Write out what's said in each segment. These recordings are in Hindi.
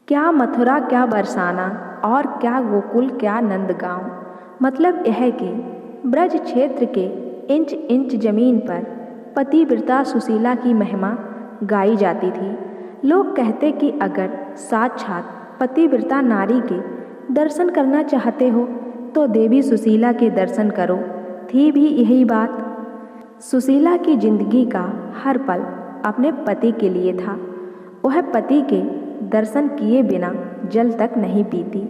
क्या मथुरा क्या बरसाना, और क्या गोकुल क्या नंदगांव। मतलब यह कि ब्रज क्षेत्र के इंच इंच जमीन पर पतिव्रता सुशीला की महिमा गाई जाती थी। लोग कहते कि अगर साक्षात पतिव्रता नारी के दर्शन करना चाहते हो तो देवी सुशीला के दर्शन करो। थी भी यही बात। सुशीला की जिंदगी का हर पल अपने पति के लिए था। वह पति के दर्शन किए बिना जल तक नहीं पीती।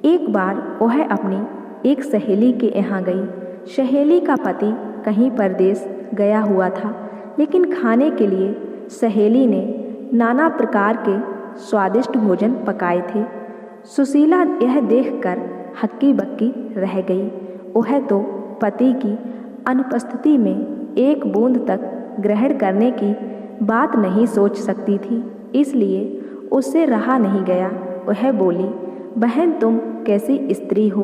एक बार वह अपनी एक सहेली के यहाँ गई। सहेली का पति कहीं परदेश गया हुआ था, लेकिन खाने के लिए सहेली ने नाना प्रकार के स्वादिष्ट भोजन पकाए थे। सुशीला यह देखकर हक्की बक्की रह गई। वह तो पति की अनुपस्थिति में एक बूंद तक ग्रहण करने की बात नहीं सोच सकती थी, इसलिए उससे रहा नहीं गया। वह बोली, बहन तुम कैसी स्त्री हो,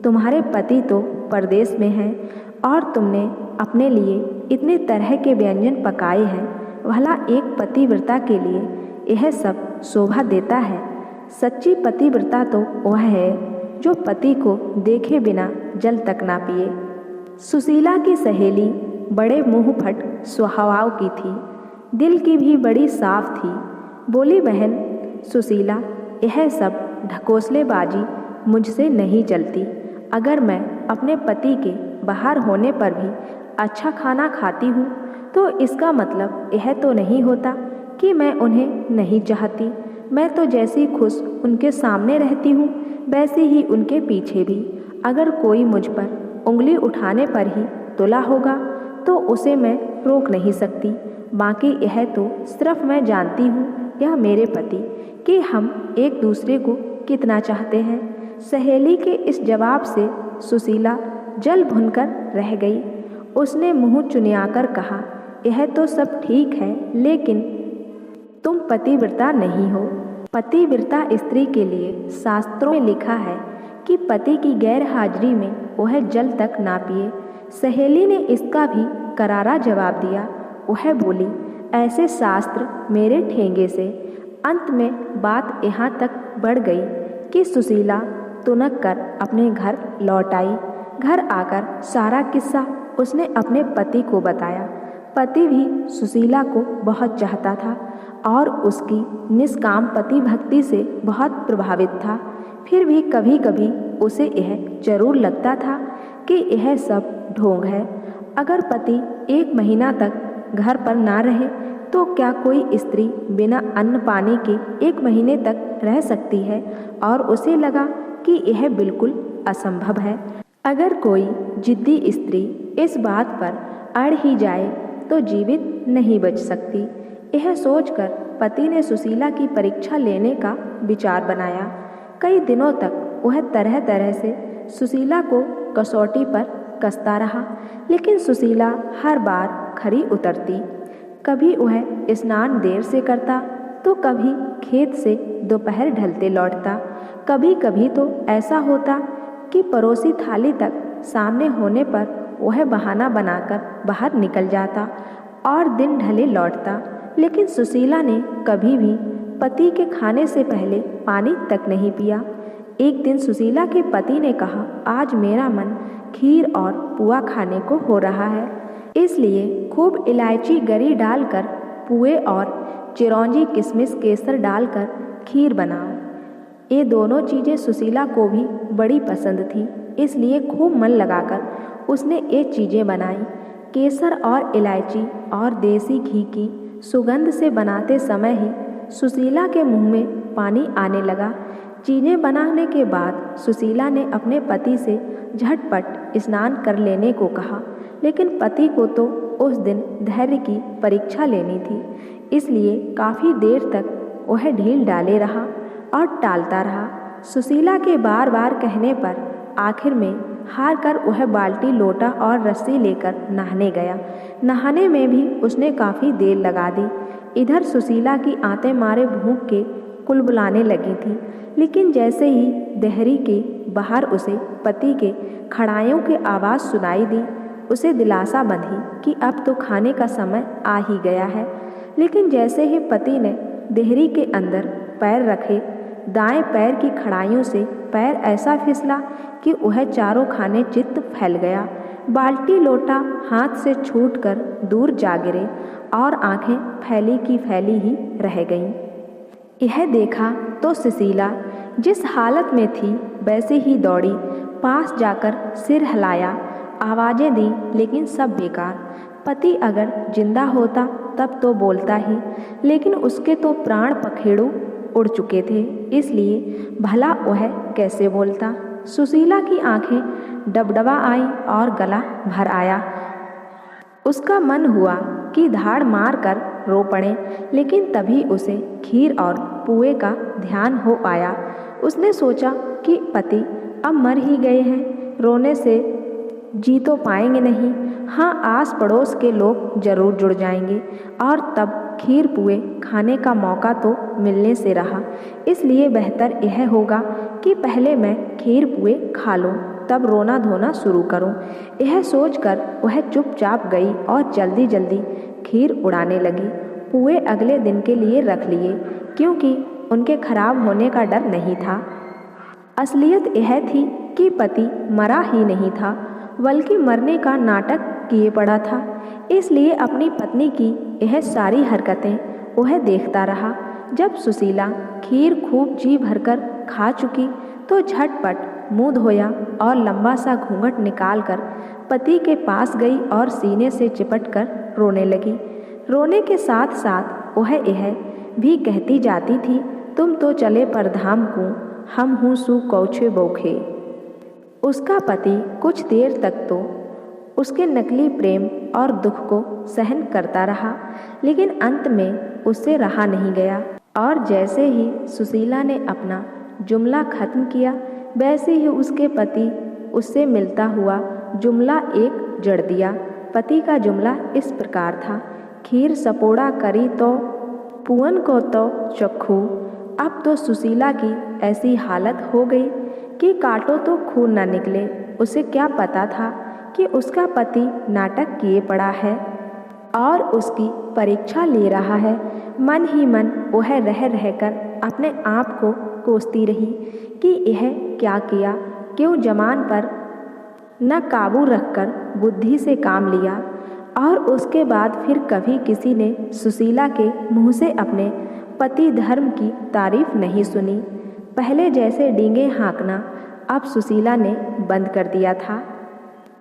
तुम्हारे पति तो परदेश में हैं और तुमने अपने लिए इतने तरह के व्यंजन पकाए हैं। भला एक पतिव्रता के लिए यह सब शोभा देता है। सच्ची पतिव्रता तो वह है जो पति को देखे बिना जल तक ना पिए। सुशीला की सहेली बड़े मुंहफट स्वभाव की थी, दिल की भी बड़ी साफ थी। बोली, बहन सुशीला, यह सब ढकोसलेबाजी मुझसे नहीं चलती। अगर मैं अपने पति के बाहर होने पर भी अच्छा खाना खाती हूँ तो इसका मतलब यह तो नहीं होता कि मैं उन्हें नहीं चाहती। मैं तो जैसी खुश उनके सामने रहती हूँ वैसे ही उनके पीछे भी। अगर कोई मुझ पर उंगली उठाने पर ही तुला होगा तो उसे मैं रोक नहीं सकती। बाकी यह तो सिर्फ मैं जानती हूँ या मेरे पति कि हम एक दूसरे को कितना चाहते हैं। सहेली के इस जवाब से सुशीला जल भुनकर रह गई। उसने मुंह चुनियाकर कहा, यह तो सब ठीक है, लेकिन तुम पतिव्रता नहीं हो। पतिव्रता स्त्री के लिए शास्त्रों में लिखा है कि पति की गैर हाजिरी में वह जल तक ना पिए। सहेली ने इसका भी करारा जवाब दिया। वह बोली, ऐसे शास्त्र मेरे ठेंगे से। अंत में बात यहाँ तक बढ़ गई कि सुशीला तुनक कर अपने घर लौट आई। घर आकर सारा किस्सा उसने अपने पति को बताया। पति भी सुशीला को बहुत चाहता था और उसकी निष्काम पति भक्ति से बहुत प्रभावित था। फिर भी कभी कभी उसे यह जरूर लगता था कि यह सब ढोंग है। अगर पति एक महीना तक घर पर ना रहे तो क्या कोई स्त्री बिना अन्न पानी के एक महीने तक रह सकती है? और उसे लगा कि यह बिल्कुल असंभव है। अगर कोई जिद्दी स्त्री इस बात पर अड़ ही जाए तो जीवित नहीं बच सकती। यह सोचकर पति ने सुशीला की परीक्षा लेने का विचार बनाया। कई दिनों तक वह तरह तरह से सुशीला को कसौटी पर कसता रहा, लेकिन सुशीला हर बार खरी उतरती। कभी वह स्नान देर से करता तो कभी खेत से दोपहर ढलते लौटता। कभी कभी तो ऐसा होता कि पड़ोसी थाली तक सामने होने पर वह बहाना बनाकर बाहर निकल जाता और दिन ढले लौटता। लेकिन सुशीला ने कभी भी पति के खाने से पहले पानी तक नहीं पिया। एक दिन सुशीला के पति ने कहा, आज मेरा मन खीर और पुआ खाने को हो रहा है, इसलिए खूब इलायची गरी डालकर पुए और चिरौंजी किशमिश केसर डालकर खीर बनाओ। ये दोनों चीज़ें सुशीला को भी बड़ी पसंद थी, इसलिए खूब मन लगाकर उसने ये चीज़ें बनाई। केसर और इलायची और देसी घी की सुगंध से बनाते समय ही सुशीला के मुंह में पानी आने लगा। चीज़ें बनाने के बाद सुशीला ने अपने पति से झटपट स्नान कर लेने को कहा, लेकिन पति को तो उस दिन धैर्य की परीक्षा लेनी थी, इसलिए काफ़ी देर तक वह ढील डाले रहा और टालता रहा। सुशीला के बार बार कहने पर आखिर में हार कर वह बाल्टी लोटा और रस्सी लेकर नहाने गया। नहाने में भी उसने काफ़ी देर लगा दी। इधर सुशीला की आंतें मारे भूख के कुलबुलाने लगी थी, लेकिन जैसे ही देहरी के बाहर उसे पति के खड़ायों की आवाज़ सुनाई दी, उसे दिलासा बंधी कि अब तो खाने का समय आ ही गया है। लेकिन जैसे ही पति ने देहरी के अंदर पैर रखे दाएं पैर की खड़ाइयों से पैर ऐसा फिसला कि वह चारों खाने चित्त फैल गया। बाल्टी लोटा हाथ से छूटकर दूर जा गिरे और आंखें फैली की फैली ही रह गईं। यह देखा तो सुशीला जिस हालत में थी वैसे ही दौड़ी, पास जाकर सिर हिलाया, आवाज़ें दी, लेकिन सब बेकार। पति अगर जिंदा होता तब तो बोलता ही, लेकिन उसके तो प्राण पखेड़ू उड़ चुके थे, इसलिए भला वह कैसे बोलता। सुशीला की आंखें डबडबा आई और गला भर आया। उसका मन हुआ कि धाड़ मार कर रो पड़े, लेकिन तभी उसे खीर और पुए का ध्यान हो आया। उसने सोचा कि पति अब मर ही गए हैं, रोने से जी तो पाएंगे नहीं। हाँ, आस पड़ोस के लोग जरूर जुड़ जाएंगे और तब खीर पुए खाने का मौका तो मिलने से रहा, इसलिए बेहतर यह होगा कि पहले मैं खीर पुए खा लूँ, तब रोना धोना शुरू करूँ। यह सोचकर वह चुपचाप गई और जल्दी जल्दी खीर उड़ाने लगी। पुए अगले दिन के लिए रख लिए, क्योंकि उनके खराब होने का डर नहीं था। असलियत यह थी कि पति मरा ही नहीं था, बल्कि मरने का नाटक किए पड़ा था, इसलिए अपनी पत्नी की यह सारी हरकतें वह देखता रहा। जब सुशीला खीर खूब जी भरकर खा चुकी तो झटपट मुंह धोया और लंबा सा घूंघट निकालकर पति के पास गई और सीने से चिपट कर रोने लगी। रोने के साथ साथ वह यह भी कहती जाती थी, तुम तो चले परधाम को, हम हूँ सु कौछे बौखे। उसका पति कुछ देर तक तो उसके नकली प्रेम और दुख को सहन करता रहा, लेकिन अंत में उससे रहा नहीं गया और जैसे ही सुशीला ने अपना जुमला खत्म किया, वैसे ही उसके पति उससे मिलता हुआ जुमला एक जड़ दिया। पति का जुमला इस प्रकार था, खीर सपोड़ा करी तो पुअन को तो चखू। अब तो सुशीला की ऐसी हालत हो गई कि काटो तो खून न निकले। उसे क्या पता था कि उसका पति नाटक किए पड़ा है और उसकी परीक्षा ले रहा है। मन ही मन वह रह रहकर अपने आप को कोसती रही कि यह क्या किया, क्यों जमान पर न काबू रखकर बुद्धि से काम लिया। और उसके बाद फिर कभी किसी ने सुशीला के मुंह से अपने पति धर्म की तारीफ नहीं सुनी। पहले जैसे डींगे हाँकना अब सुशीला ने बंद कर दिया था।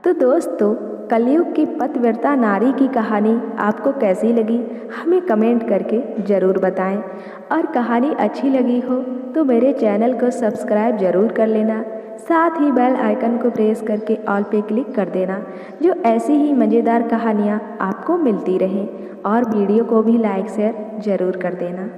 तो दोस्तों, कलयुग की पतिव्रता नारी की कहानी आपको कैसी लगी हमें कमेंट करके ज़रूर बताएं, और कहानी अच्छी लगी हो तो मेरे चैनल को सब्सक्राइब ज़रूर कर लेना, साथ ही बेल आइकन को प्रेस करके ऑल पे क्लिक कर देना, जो ऐसी ही मज़ेदार कहानियाँ आपको मिलती रहें, और वीडियो को भी लाइक शेयर ज़रूर कर देना।